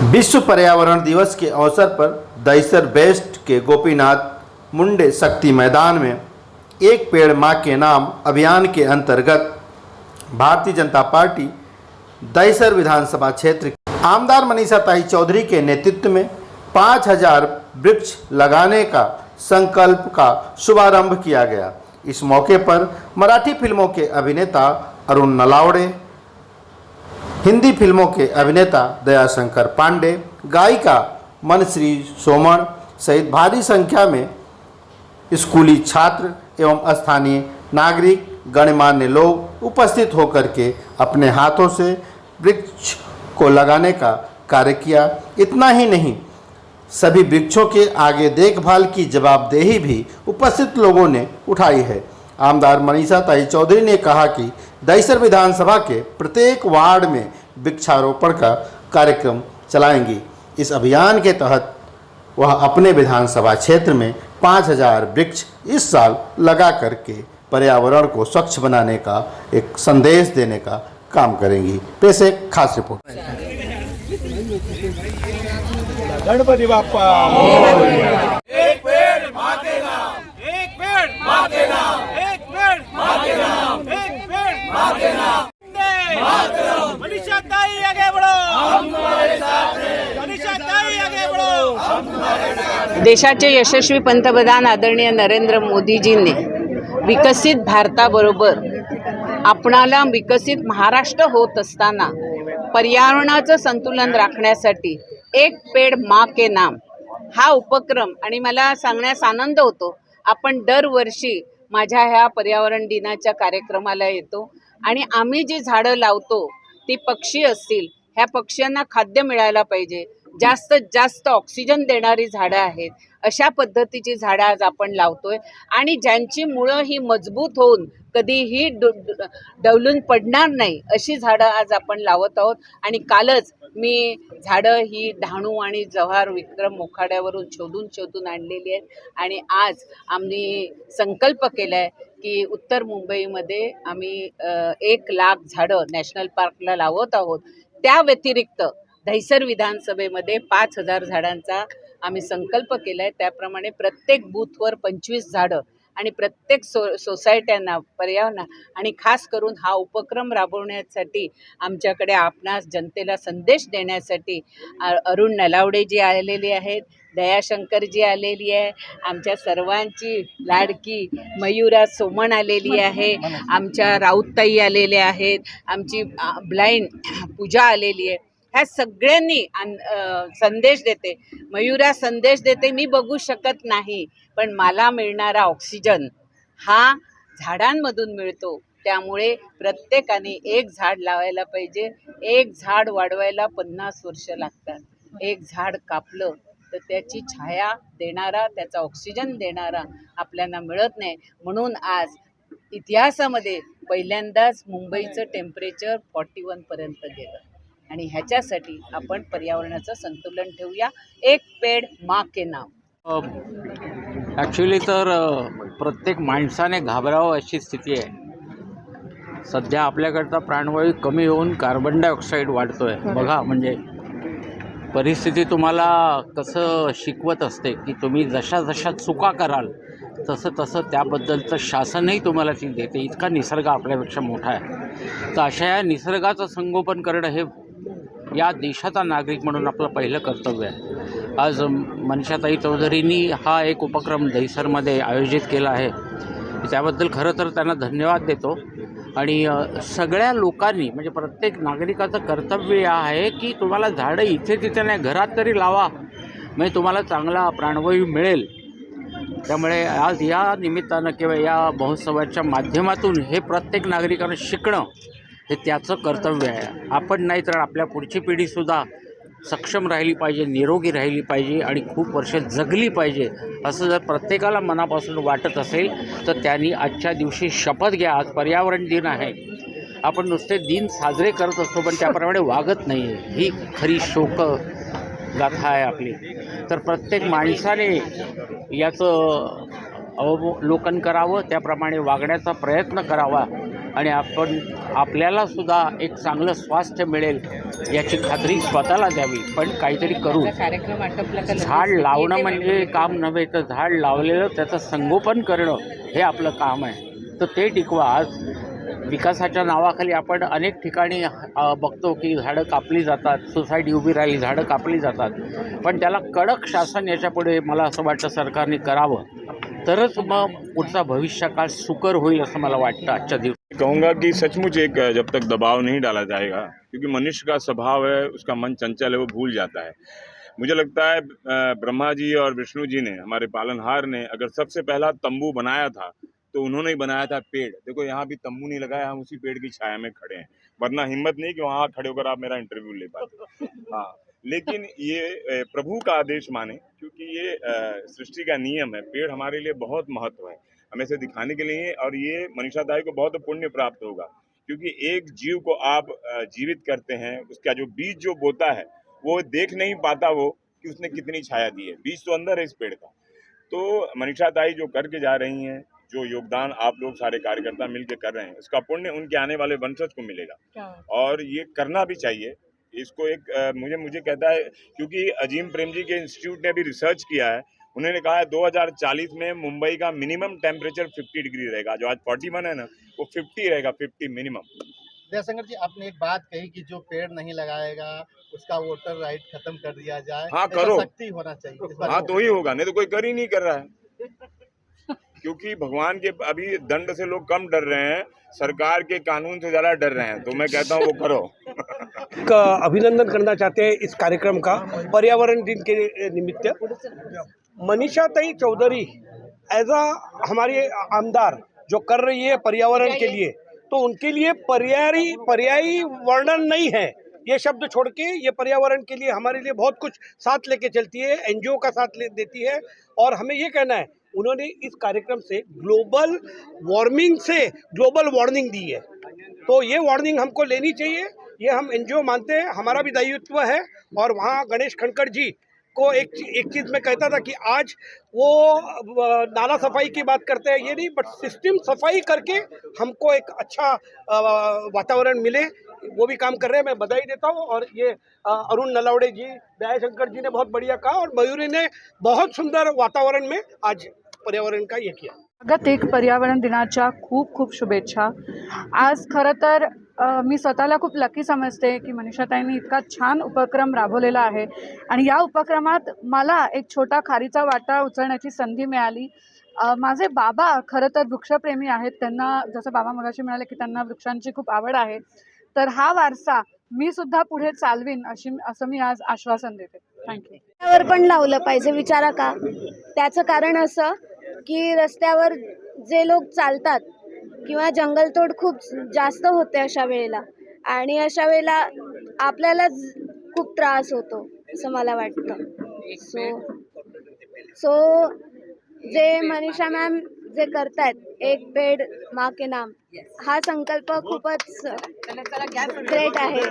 विश्व पर्यावरण दिवस के अवसर पर दहिसर वेस्ट के गोपीनाथ मुंडे शक्ति मैदान में एक पेड़ मां के नाम अभियान के अंतर्गत भारतीय जनता पार्टी दहिसर विधानसभा क्षेत्र की आमदार मनीषा ताई चौधरी के नेतृत्व में 5000 वृक्ष लगाने का संकल्प का शुभारंभ किया गया। इस मौके पर मराठी फिल्मों के अभिनेता अरुण नलावड़े, हिंदी फिल्मों के अभिनेता दयाशंकर पांडे, गायिका मनश्री सोमण सहित भारी संख्या में स्कूली छात्र एवं स्थानीय नागरिक गणमान्य लोग उपस्थित होकर के अपने हाथों से वृक्ष को लगाने का कार्य किया। इतना ही नहीं, सभी वृक्षों के आगे देखभाल की जवाबदेही भी उपस्थित लोगों ने उठाई है। आमदार मनीषा ताई चौधरी ने कहा कि दहिसर विधानसभा के प्रत्येक वार्ड में वृक्षारोपण का कार्यक्रम चलाएंगी। इस अभियान के तहत वह अपने विधानसभा क्षेत्र में 5000 वृक्ष इस साल लगा करके पर्यावरण को स्वच्छ बनाने का एक संदेश देने का काम करेंगी। पेश एक खास रिपोर्ट। गणपति बाप्पा एक पेड़ माँ के नाम, एक पेड़ माँ के नाम, एक पेड़ माँ के नाम, एक पेड़ माँ के नाम। मनीषा ताई आगे बढ़ो, हम तुम्हारे साथ हैं। मनीषा ताई आगे बढ़ो, हम तुम्हारे साथ हैं। देशाचे यशस्वी पंतप्रधान आदरणीय नरेंद्र मोदीजींनी विकसित भारताबरोबर आपणाला विकसित महाराष्ट्र होत असताना पर्यावरणाचं संतुलन राखण्यासाठी एक पेड़ माँ के नाम हा उपक्रम, आणि मला सांगण्यास आनंद होतो, आपण दरवर्षी माझ्या ह्या पर्यावरण दिनाच्या कार्यक्रमाला येतो आणि आम्ही जी झाडं लावतो ती पक्षी असतील, ह्या पक्ष्यांना खाद्य मिळायला पाहिजे, जास्तीत जास्त ऑक्सिजन देणारी झाडं आहेत, अशा पद्धतीची झाडं आज आपण लावतोय आणि ज्यांची मुळं ही मजबूत होऊन कधीही डवलून पडणार नाही अशी झाडं आज आपण लावत आहोत। आणि कालच मी झाडं ही डहाणू आणि जव्हार विक्रम मोखाड्यावरून शोधून आणलेली आहेत आणि आज आम्ही संकल्प केला आहे की उत्तर मुंबईमध्ये आम्ही 1,00,000 झाडं नॅशनल पार्कला लावत आहोत। त्या व्यतिरिक्त दहिसर विधानसभेमध्ये 5000 झाडांचा आम्ही संकल्प केला आहे। त्याप्रमाणे प्रत्येक बूथवर 25 झाडं आणि प्रत्येक सोसायट्यांना पर्यावरण आणि खास करून हा उपक्रम राबवण्यासाठी आमच्याकडे आपणास जनतेला संदेश देण्यासाठी अरुण नलावडे जी आलेली आहेत, दयाशंकर जी आलेली आहे, आमच्या सर्वांची लाडकी मयुरा सोमण आलेली आहे, आमच्या राऊतताई आलेल्या आहेत, आमची ब्लाइंड पूजा आलेली आहे। ह्या सगळ्यांनी संदेश देते, मयुरा संदेश देते, मी बघू शकत नाही पण मला मिळणारा ऑक्सिजन हा झाडांमधून मिळतो, त्यामुळे प्रत्येकाने एक झाड लावायला पाहिजे। एक झाड वाढवायला 50 वर्ष लागतात। एक झाड कापलं तर त्याची छाया देणारा, त्याचा ऑक्सिजन देणारा आपल्याला मिळत नाही। म्हणून आज इतिहासामध्ये पहिल्यांदाच मुंबईचं टेम्परेचर 41 पर्यंत गेलं आणि ह्याच्यासाठी आपण पर्यावरणाचं संतुलन ठेवूया। एक पेड़ माँ के नाम। ॲक्च्युली तर प्रत्येक माणसाने घाबरावं अशी स्थिती आहे। सध्या आपल्याकडचा प्राणवायू कमी होऊन कार्बन डायऑक्साईड वाढतो आहे। बघा, म्हणजे परिस्थिती तुम्हाला कसं शिकवत असते की तुम्ही जशा जशा चुका कराल तसं तसं त्याबद्दलचं शासनही तुम्हाला ती देते। इतका निसर्ग आपल्यापेक्षा मोठा आहे। तर अशा या निसर्गाचं संगोपन करणं हे या देशाचा नागरिक म्हणून आपलं पहिलं कर्तव्य आहे। आज मनीषाताई चौधरींनी हा एक उपक्रम दहिसरमध्ये आयोजित केला आहे, त्याबद्दल खरं तर त्यांना धन्यवाद देतो। आणि सगळ्या लोकांनी, म्हणजे प्रत्येक नागरिकाचं कर्तव्य आहे की तुम्हाला झाडं इथे तिथे नाही, घरात तरी लावा, म्हणजे तुम्हाला चांगला प्राणवायू मिळेल। त्यामुळे आज या निमित्तानं किंवा या महोत्सवाच्या माध्यमातून हे प्रत्येक नागरिकानं शिकणं हे त्याचं कर्तव्य आहे। आपण नाही तर आपल्या पुढची पिढीसुद्धा सक्षम राहिली पाहिजे, निरोगी राहिली पाहिजे आणि खूप वर्ष जगली पाहिजे, असं जर प्रत्येकाला मनापासून वाटत असेल तर त्यांनी आजच्या दिवशी शपथ घ्या। आज पर्यावरण दिन आहे, आपण नुसते दिन साजरे करत असतो पण त्याप्रमाणे वागत नाही आहे, ही खरी शोक गाथा आहे आपली। तर प्रत्येक माणसाने याचं अवलोकन करावं, त्याप्रमाणे वागण्याचा प्रयत्न करावा आणि आपण आपल्याला सुद्धा एक चांगलं स्वास्थ्य मिळेल याची खात्री स्वतःला द्यावी. पण काहीतरी करू. कार्यक्रम आटोपला का झाड लावणं म्हणजे काम नव्हे, तर झाड लावलेलं त्याचं संगोपन करणं हे आपलं काम आहे. तर ते टिकवा. आज विकासाच्या नावाखाली आपण अनेक ठिकाणी बघतो की झाडं कापली जातात, सोसायटी उभी राहिली, झाडं कापली जातात. पण त्याला कडक शासन याच्यापुढे मला असं वाटतं सरकारने करावं, तरच मग पुढचा भविष्यकाळ सुकर होईल असं मला वाटतं आजच्या दिवशी. कहूँगा कि सचमुच एक जब तक दबाव नहीं डाला जाएगा, क्योंकि मनुष्य का स्वभाव है, उसका मन चंचल है, वो भूल जाता है. मुझे लगता है ब्रह्मा जी और विष्णु जी ने, हमारे पालनहार ने, अगर सबसे पहला तंबू बनाया था तो उन्होंने ही बनाया था पेड़. देखो यहाँ भी तंबू नहीं लगाया, हम उसी पेड़ की छाया में खड़े हैं, वरना हिम्मत नहीं कि वहाँ खड़े होकर आप मेरा इंटरव्यू ले पाते. हाँ, लेकिन ये प्रभु का आदेश माने, क्योंकि ये सृष्टि का नियम है. पेड़ हमारे लिए बहुत महत्व है, हमें से दिखाने के लिए. और ये मनीषा दाई को बहुत पुण्य प्राप्त होगा, क्योंकि एक जीव को आप जीवित करते हैं, उसका जो बीज जो बोता है वो देख नहीं पाता वो कि उसने कितनी छाया दी है. बीज तो अंदर है इस पेड़ का. तो मनीषा दाई जो करके जा रही हैं, जो योगदान आप लोग सारे कार्यकर्ता मिलकर कर रहे हैं, उसका पुण्य उनके आने वाले वंशज को मिलेगा. और ये करना भी चाहिए. इसको एक मुझे कहता है, क्योंकि अजीम प्रेम जी के इंस्टीट्यूट ने भी रिसर्च किया है. उन्होंने कहा है 2040 में मुंबई का मिनिमम टेम्परेचर 50 डिग्री रहेगा. जो आज 41 है ना, वो 50 रहेगा, 50 मिनिमम. जयशंकर जी, आपने एक बात कही कि जो पेड़ नहीं लगाएगा उसका वोटर राइट खत्म कर दिया जाए. हाँ, करो. सख्ती होना चाहिए. हाँ, तो ही होगा, नहीं तो कोई कर ही नहीं कर रहा है. क्योंकि भगवान के अभी दंड से लोग कम डर रहे हैं, सरकार के कानून से ज़्यादा डर रहे हैं. तो मैं कहता हूँ वो करो. का अभिनंदन करना चाहते हैं इस कार्यक्रम का, पर्यावरण दिन के निमित्त. मनीषाताई चौधरी एज अ हमारी आमदार जो कर रही है पर्यावरण के लिए, तो उनके लिए पर्यायी वर्णन नहीं है. ये शब्द छोड़ के ये पर्यावरण के लिए हमारे लिए बहुत कुछ साथ लेके चलती है, एनजीओ का साथ देती है. और हमें ये कहना है, उन्होंने इस कार्यक्रम से ग्लोबल वार्मिंग से ग्लोबल वार्निंग दी है. तो ये वार्निंग हमको लेनी चाहिए. ये हम एनजीओ मानते हैं, हमारा भी दायित्व है. और वहाँ गणेश खनखड़ जी को एक चीज़ मैं कहता था कि आज वो नाला सफाई की बात करते हैं, ये नहीं, बट सिस्टम सफाई करके हमको एक अच्छा वातावरण मिले, वो भी काम कर रहे हैं. मैं बधाई देता हूँ. और ये अरुण नलावड़े जी, दयाशंकर जी ने बहुत बढ़िया कहा, और मयूरी ने बहुत सुंदर वातावरण में आज पर्यावरण का ये किया. जागतिक पर्यावरण दिनाच्या खूप खूप शुभेच्छा. आज खरं तर मी स्वतःला खूप लकी समजते की मनीषाताईंनी इतका छान उपक्रम राबवलेला आहे. आणि या उपक्रमात मला एक छोटा खारीचा वाटा उचलण्याची संधी मिळाली. माझे बाबा खरं तर वृक्षप्रेमी आहेत. त्यांना जसं बाबा मगाशी म्हणाले की त्यांना वृक्षांची खूप आवड आहे. तर हा वारसा मी सुद्धा पुढे चालवीन असं मी आज आश्वासन देते. थँक्यू. रस्त्यावर पण लावलं पाहिजे, विचारा का. त्याचं कारण असं की रस्त्यावर जे लोक चालतात किंवा जंगलतोड खूप जास्त होते अशा वेळेला, आणि अशा वेळेला आपल्यालाच खूप त्रास होतो असं मला वाटतं. सो जे मनीषा मॅम जे करतायत, एक पेड़ माँ के नाम, हा संकल्प खूपच ग्रेट आहे.